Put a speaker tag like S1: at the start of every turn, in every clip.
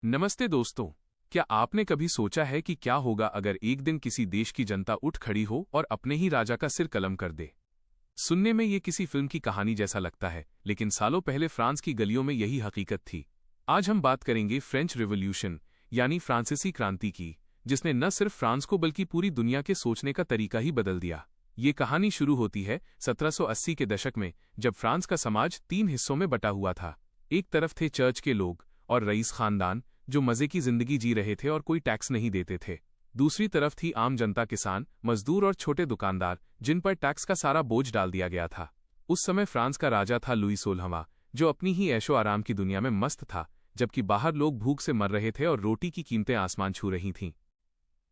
S1: नमस्ते दोस्तों। क्या आपने कभी सोचा है कि क्या होगा अगर एक दिन किसी देश की जनता उठ खड़ी हो और अपने ही राजा का सिर कलम कर दे? सुनने में ये किसी फिल्म की कहानी जैसा लगता है, लेकिन सालों पहले फ्रांस की गलियों में यही हकीकत थी। आज हम बात करेंगे फ्रेंच रिवॉल्यूशन यानी फ्रांसीसी क्रांति की, जिसने न सिर्फ फ्रांस को बल्कि पूरी दुनिया के सोचने का तरीका ही बदल दिया। ये कहानी शुरू होती है 1780 के दशक में, जब फ्रांस का समाज 3 हिस्सों में बटा हुआ था। एक तरफ थे चर्च के लोग और रईस खानदान, जो मजे की जिंदगी जी रहे थे और कोई टैक्स नहीं देते थे। दूसरी तरफ थी आम जनता, किसान, मजदूर और छोटे दुकानदार, जिन पर टैक्स का सारा बोझ डाल दिया गया था। उस समय फ्रांस का राजा था लुई 16वां, जो अपनी ही ऐशो आराम की दुनिया में मस्त था, जबकि बाहर लोग भूख से मर रहे थे और रोटी की कीमतें आसमान छू रही थीं।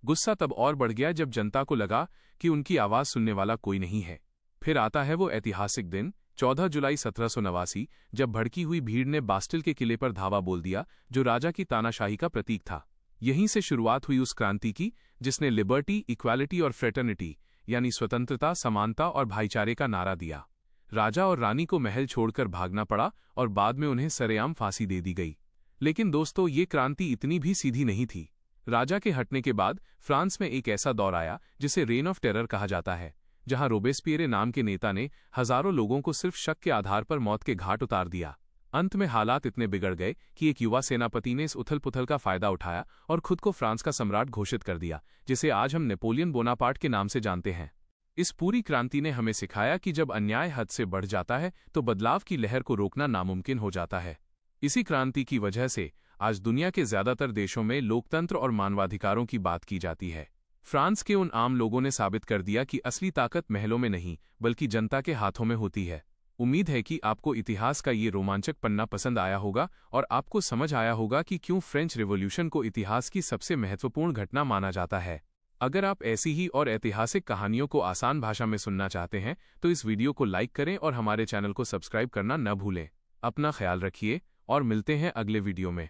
S1: गुस्सा तब और बढ़ गया जब जनता को लगा कि उनकी आवाज सुनने वाला कोई नहीं है। फिर आता है वो ऐतिहासिक दिन, 14 जुलाई 1789, जब भड़की हुई भीड़ ने बास्टिल के किले पर धावा बोल दिया, जो राजा की तानाशाही का प्रतीक था। यहीं से शुरुआत हुई उस क्रांति की, जिसने लिबर्टी, इक्वालिटी और फ्रेटर्निटी यानी स्वतंत्रता, समानता और भाईचारे का नारा दिया। राजा और रानी को महल छोड़कर भागना पड़ा और बाद में उन्हें सरेआम फांसी दे दी गई। लेकिन दोस्तों, ये क्रांति इतनी भी सीधी नहीं थी। राजा के हटने के बाद फ्रांस में एक ऐसा दौर आया जिसे रेन ऑफ टेरर कहा जाता है, जहां रोबेस्पियरे नाम के नेता ने हजारों लोगों को सिर्फ शक के आधार पर मौत के घाट उतार दिया। अंत में हालात इतने बिगड़ गए कि एक युवा सेनापति ने इस उथल पुथल का फायदा उठाया और खुद को फ्रांस का सम्राट घोषित कर दिया, जिसे आज हम नेपोलियन बोनापार्ट के नाम से जानते हैं। इस पूरी क्रांति ने हमें सिखाया कि जब अन्याय हद से बढ़ जाता है तो बदलाव की लहर को रोकना नामुमकिन हो जाता है। इसी क्रांति की वजह से आज दुनिया के ज्यादातर देशों में लोकतंत्र और मानवाधिकारों की बात की जाती है। फ्रांस के उन आम लोगों ने साबित कर दिया कि असली ताकत महलों में नहीं, बल्कि जनता के हाथों में होती है। उम्मीद है कि आपको इतिहास का ये रोमांचक पन्ना पसंद आया होगा और आपको समझ आया होगा कि क्यों फ्रेंच रिवॉल्यूशन को इतिहास की सबसे महत्वपूर्ण घटना माना जाता है। अगर आप ऐसी ही और ऐतिहासिक कहानियों को आसान भाषा में सुनना चाहते हैं, तो इस वीडियो को लाइक करें और हमारे चैनल को सब्सक्राइब करना न भूलें। अपना ख्याल रखिए और मिलते हैं अगले वीडियो में।